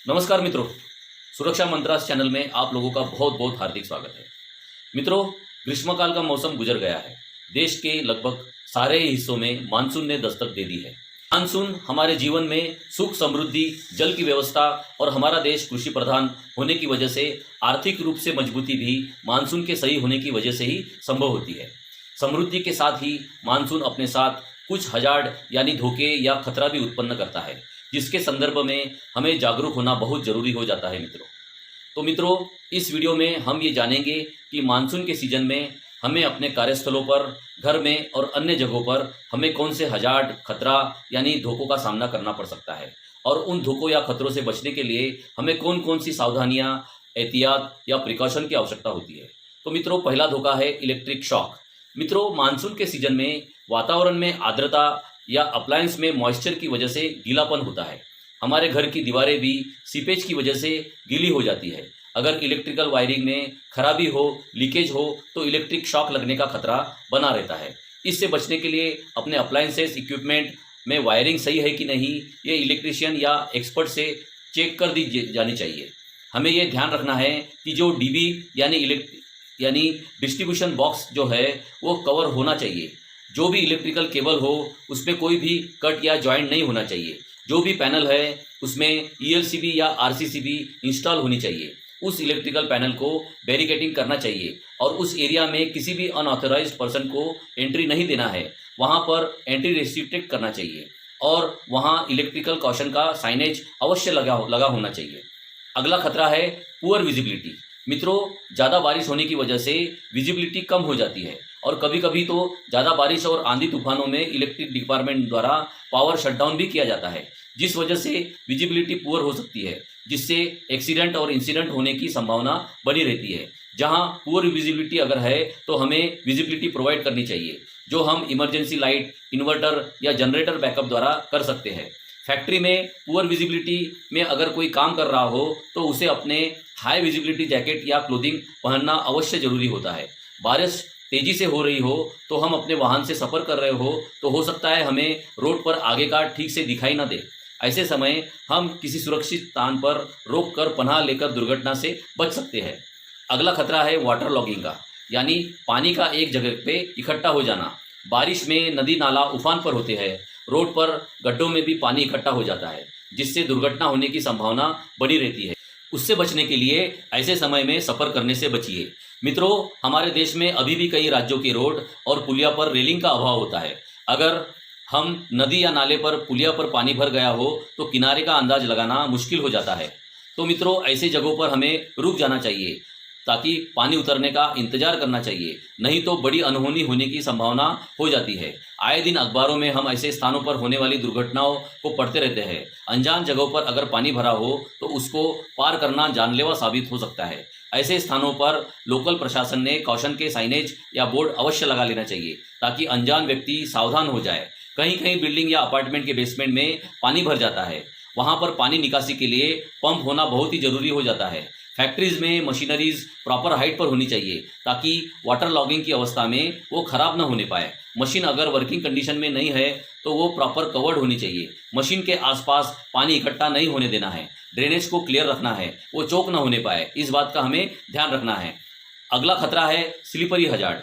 नमस्कार मित्रों, सुरक्षा मंत्रास चैनल में आप लोगों का बहुत बहुत हार्दिक स्वागत है। मित्रों, ग्रीष्मकाल का मौसम गुजर गया है। देश के लगभग सारे हिस्सों में मानसून ने दस्तक दे दी है। मानसून हमारे जीवन में सुख, समृद्धि, जल की व्यवस्था और हमारा देश कृषि प्रधान होने की वजह से आर्थिक रूप से मजबूती भी मानसून के सही होने की वजह से ही संभव होती है। समृद्धि के साथ ही मानसून अपने साथ कुछ हजार्ड यानी धोखे या खतरा भी उत्पन्न करता है, जिसके संदर्भ में हमें जागरूक होना बहुत जरूरी हो जाता है मित्रों। तो मित्रों, इस वीडियो में हम ये जानेंगे कि मानसून के सीजन में हमें अपने कार्यस्थलों पर, घर में और अन्य जगहों पर हमें कौन से हजार्ड, खतरा यानी धोखों का सामना करना पड़ सकता है और उन धोखों या खतरों से बचने के लिए हमें कौन कौन सी सावधानियां, एहतियात या प्रिकॉशन की आवश्यकता होती है। तो मित्रों, पहला धोखा है इलेक्ट्रिक शॉक। मित्रों, मानसून के सीजन में वातावरण में आर्द्रता या अप्लायंस में मॉइस्चर की वजह से गीलापन होता है। हमारे घर की दीवारें भी सीपेज की वजह से गीली हो जाती है। अगर इलेक्ट्रिकल वायरिंग में खराबी हो, लीकेज हो तो इलेक्ट्रिक शॉक लगने का खतरा बना रहता है। इससे बचने के लिए अपने अप्लायंसेस, इक्विपमेंट में वायरिंग सही है कि नहीं, ये इलेक्ट्रिशियन या एक्सपर्ट से चेक कर दी जानी चाहिए। हमें ये ध्यान रखना है कि जो डीबी यानी डिस्ट्रीब्यूशन बॉक्स जो है वो कवर होना चाहिए। जो भी इलेक्ट्रिकल केबल हो उसमें कोई भी कट या जॉइंट नहीं होना चाहिए। जो भी पैनल है उसमें ईएलसीबी या आरसीसीबी इंस्टॉल होनी चाहिए। उस इलेक्ट्रिकल पैनल को बैरिकेडिंग करना चाहिए और उस एरिया में किसी भी अनऑथराइज्ड पर्सन को एंट्री नहीं देना है। वहां पर एंट्री रेस्ट्रिक्टेड करना चाहिए और वहां इलेक्ट्रिकल कॉशन का साइनेज अवश्य लगा होना चाहिए। अगला खतरा है पुअर विजिबिलिटी। मित्रों, ज़्यादा बारिश होने की वजह से विजिबिलिटी कम हो जाती है और कभी कभी तो ज़्यादा बारिश और आंधी तूफानों में इलेक्ट्रिक डिपार्टमेंट द्वारा पावर शटडाउन भी किया जाता है, जिस वजह से विजिबिलिटी पुअर हो सकती है, जिससे एक्सीडेंट और इंसिडेंट होने की संभावना बनी रहती है। जहां पुअर विजिबिलिटी अगर है तो हमें विजिबिलिटी प्रोवाइड करनी चाहिए, जो हम इमरजेंसी लाइट, इन्वर्टर या जनरेटर बैकअप द्वारा कर सकते हैं। फैक्ट्री में पुअर विजिबिलिटी में अगर कोई काम कर रहा हो तो उसे अपने हाई विजिबिलिटी जैकेट या क्लोथिंग पहनना अवश्य जरूरी होता है। बारिश तेजी से हो रही हो तो हम अपने वाहन से सफ़र कर रहे हो सकता है हमें रोड पर आगे का ठीक से दिखाई ना दे। ऐसे समय हम किसी सुरक्षित स्थान पर रोक कर पनाह लेकर दुर्घटना से बच सकते हैं। अगला खतरा है वाटर लॉगिंग का, यानी पानी का एक जगह पे इकट्ठा हो जाना। बारिश में नदी नाला उफान पर होते हैं, रोड पर गड्ढों में भी पानी इकट्ठा हो जाता है, जिससे दुर्घटना होने की संभावना बनी रहती है। उससे बचने के लिए ऐसे समय में सफ़र करने से बचिए। मित्रों, हमारे देश में अभी भी कई राज्यों के रोड और पुलिया पर रेलिंग का अभाव होता है। अगर हम नदी या नाले पर पुलिया पर पानी भर गया हो तो किनारे का अंदाज लगाना मुश्किल हो जाता है। तो मित्रों, ऐसी जगहों पर हमें रुक जाना चाहिए ताकि पानी उतरने का इंतजार करना चाहिए, नहीं तो बड़ी अनहोनी होने की संभावना हो जाती है। आए दिन अखबारों में हम ऐसे स्थानों पर होने वाली दुर्घटनाओं को पढ़ते रहते हैं। अनजान जगहों पर अगर पानी भरा हो तो उसको पार करना जानलेवा साबित हो सकता है। ऐसे स्थानों पर लोकल प्रशासन ने कॉशन के साइनेज या बोर्ड अवश्य लगा लेना चाहिए ताकि अनजान व्यक्ति सावधान हो जाए। कहीं कहीं बिल्डिंग या अपार्टमेंट के बेसमेंट में पानी भर जाता है, वहां पर पानी निकासी के लिए पंप होना बहुत ही जरूरी हो जाता है। फैक्ट्रीज में मशीनरीज प्रॉपर हाइट पर होनी चाहिए ताकि वाटर लॉगिंग की अवस्था में वो खराब ना होने पाए। मशीन अगर वर्किंग कंडीशन में नहीं है तो वो प्रॉपर कवर्ड होनी चाहिए। मशीन के आसपास पानी इकट्ठा नहीं होने देना है, ड्रेनेज को क्लियर रखना है, वो चौक ना होने पाए, इस बात का हमें ध्यान रखना है। अगला खतरा है स्लिपरी हजार्ड।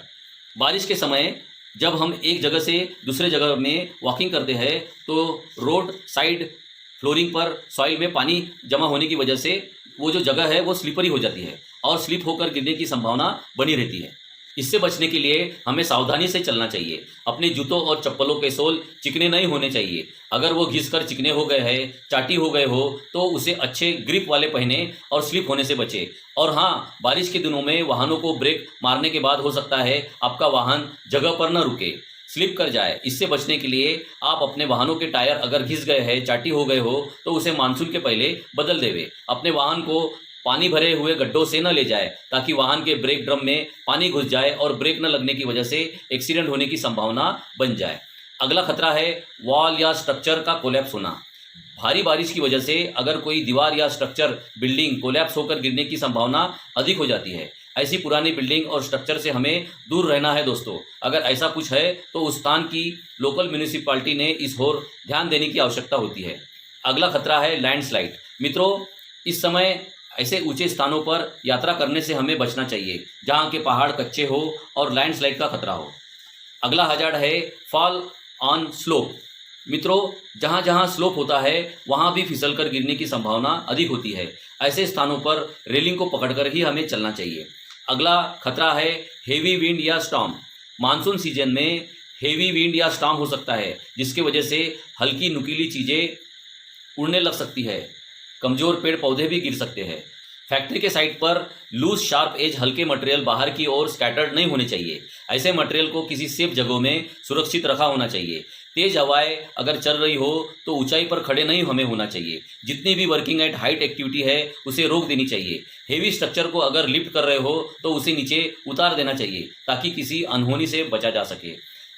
बारिश के समय जब हम एक जगह से दूसरे जगह में वॉकिंग करते हैं तो रोड साइड फ्लोरिंग पर सॉइल में पानी जमा होने की वजह से वो जो जगह है वो स्लिपरी हो जाती है और स्लिप होकर गिरने की संभावना बनी रहती है। इससे बचने के लिए हमें सावधानी से चलना चाहिए। अपने जूतों और चप्पलों के सोल चिकने नहीं होने चाहिए। अगर वो घिसकर चिकने हो गए हैं, चाटी हो गए हो तो उसे अच्छे ग्रिप वाले पहने और स्लिप होने से बचे। और हाँ, बारिश के दिनों में वाहनों को ब्रेक मारने के बाद हो सकता है आपका वाहन जगह पर न रुके, स्लिप कर जाए। इससे बचने के लिए आप अपने वाहनों के टायर अगर घिस गए हैं, चाटी हो गए हो तो उसे मानसून के पहले बदल देवे। अपने वाहन को पानी भरे हुए गड्ढों से न ले जाए ताकि वाहन के ब्रेक ड्रम में पानी घुस जाए और ब्रेक न लगने की वजह से एक्सीडेंट होने की संभावना बन जाए। अगला खतरा है वॉल या स्ट्रक्चर का कोलैप्स होना। भारी बारिश की वजह से अगर कोई दीवार या स्ट्रक्चर, बिल्डिंग कोलैप्स होकर गिरने की संभावना अधिक हो जाती है। ऐसी पुरानी बिल्डिंग और स्ट्रक्चर से हमें दूर रहना है दोस्तों। अगर ऐसा कुछ है तो उस स्थान की लोकल म्यूनिसिपैलिटी ने इस ओर ध्यान देने की आवश्यकता होती है। अगला खतरा है लैंडस्लाइड। मित्रों, इस समय ऐसे ऊंचे स्थानों पर यात्रा करने से हमें बचना चाहिए जहां के पहाड़ कच्चे हो और लैंडस्लाइड का खतरा हो। अगला हजार्ड है फॉल ऑन स्लोप। मित्रों, जहां जहां स्लोप होता है वहां भी फिसलकर गिरने की संभावना अधिक होती है। ऐसे स्थानों पर रेलिंग को पकड़कर ही हमें चलना चाहिए। अगला खतरा है हेवी विंड या स्टॉर्म। मानसून सीजन में हेवी विंड या स्टॉर्म हो सकता है, जिसकी वजह से हल्की नुकीली चीज़ें उड़ने लग सकती है। कमज़ोर पेड़ पौधे भी गिर सकते हैं। फैक्ट्री के साइट पर लूज शार्प एज हल्के मटेरियल बाहर की ओर स्कैटर्ड नहीं होने चाहिए। ऐसे मटेरियल को किसी सेफ जगहों में सुरक्षित रखा होना चाहिए। तेज हवाएं अगर चल रही हो तो ऊंचाई पर खड़े नहीं हमें होना चाहिए। जितनी भी वर्किंग एट हाइट एक्टिविटी है उसे रोक देनी चाहिए। हेवी स्ट्रक्चर को अगर लिफ्ट कर रहे हो तो उसे नीचे उतार देना चाहिए ताकि किसी अनहोनी से बचा जा सके।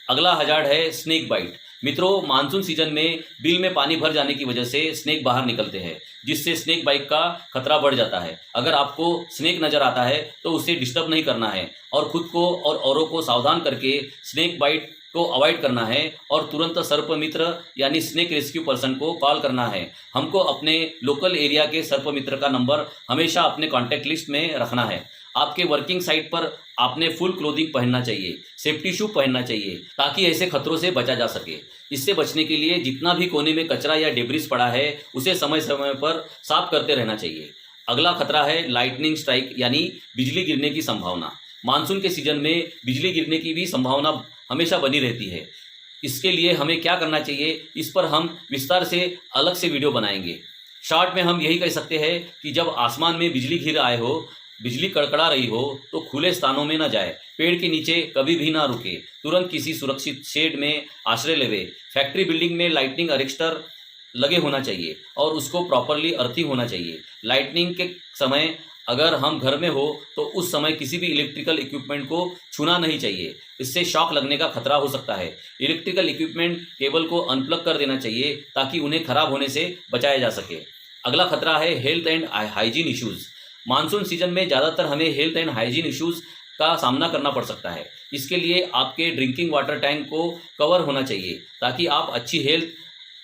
अगला हजार्ड है स्नेक बाइट। मित्रों, मानसून सीजन में बिल में पानी भर जाने की वजह से स्नेक बाहर निकलते हैं, जिससे स्नेक बाइट का खतरा बढ़ जाता है। अगर आपको स्नेक नजर आता है तो उसे डिस्टर्ब नहीं करना है और खुद को और औरों को सावधान करके स्नेक बाइट को अवॉइड करना है और तुरंत सर्प मित्र यानी स्नेक रेस्क्यू पर्सन को कॉल करना है। हमको अपने लोकल एरिया के सर्प मित्र का नंबर हमेशा अपने कॉन्टैक्ट लिस्ट में रखना है। आपके वर्किंग साइट पर आपने फुल क्लोथिंग पहनना चाहिए, सेफ्टी शू पहनना चाहिए ताकि ऐसे खतरों से बचा जा सके। इससे बचने के लिए जितना भी कोने में कचरा या डेब्रिस पड़ा है उसे समय समय पर साफ करते रहना चाहिए। अगला खतरा है लाइटनिंग स्ट्राइक यानी बिजली गिरने की संभावना। मानसून के सीजन में बिजली गिरने की भी संभावना हमेशा बनी रहती है। इसके लिए हमें क्या करना चाहिए, इस पर हम विस्तार से अलग से वीडियो बनाएंगे। शॉर्ट में हम यही कह सकते हैं कि जब आसमान में बिजली गिर आए हो, बिजली कड़कड़ा रही हो तो खुले स्थानों में न जाए, पेड़ के नीचे कभी भी ना रुके, तुरंत किसी सुरक्षित शेड में आश्रय लेवे। फैक्ट्री बिल्डिंग में लाइटनिंग अरेस्टर लगे होना चाहिए और उसको प्रॉपरली अर्थिंग होना चाहिए। लाइटनिंग के समय अगर हम घर में हो तो उस समय किसी भी इलेक्ट्रिकल इक्विपमेंट को छूना नहीं चाहिए, इससे शॉक लगने का खतरा हो सकता है। इलेक्ट्रिकल इक्विपमेंट केबल को अनप्लग कर देना चाहिए ताकि उन्हें खराब होने से बचाया जा सके। अगला खतरा है health and hygiene issues. Monsoon season में ज़्यादातर हमें हेल्थ एंड हाइजीन इश्यूज़ का सामना करना पड़ सकता है। इसके लिए आपके ड्रिंकिंग वाटर टैंक को कवर होना चाहिए ताकि आप अच्छी हेल्थ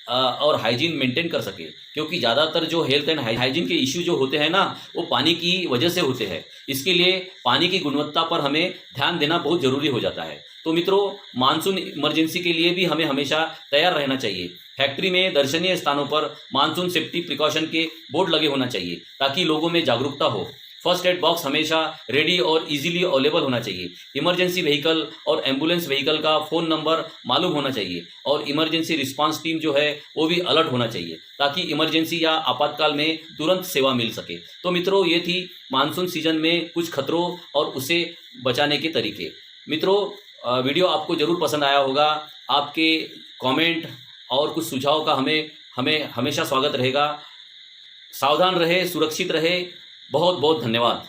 और हाइजीन मेंटेन कर सके, क्योंकि ज़्यादातर जो हेल्थ एंड हाइजीन के इश्यू जो होते हैं ना वो पानी की वजह से होते हैं। इसके लिए पानी की गुणवत्ता पर हमें ध्यान देना बहुत ज़रूरी हो जाता है। तो मित्रों, मानसून इमरजेंसी के लिए भी हमें हमेशा तैयार रहना चाहिए। फैक्ट्री में दर्शनीय स्थानों पर मानसून सेफ्टी प्रिकॉशन के बोर्ड लगे होना चाहिए ताकि लोगों में जागरूकता हो। फर्स्ट एड बॉक्स हमेशा रेडी और इजीली अवेलेबल होना चाहिए। इमरजेंसी व्हीकल और एम्बुलेंस व्हीकल का फ़ोन नंबर मालूम होना चाहिए और इमरजेंसी रिस्पांस टीम जो है वो भी अलर्ट होना चाहिए ताकि इमरजेंसी या आपातकाल में तुरंत सेवा मिल सके। तो मित्रों, ये थी मानसून सीजन में कुछ खतरों और उसे बचाने के तरीके। मित्रों, वीडियो आपको ज़रूर पसंद आया होगा। आपके कॉमेंट और कुछ सुझाव का हमें हमेशा स्वागत रहेगा। सावधान रहे, सुरक्षित रहे। बहुत बहुत धन्यवाद।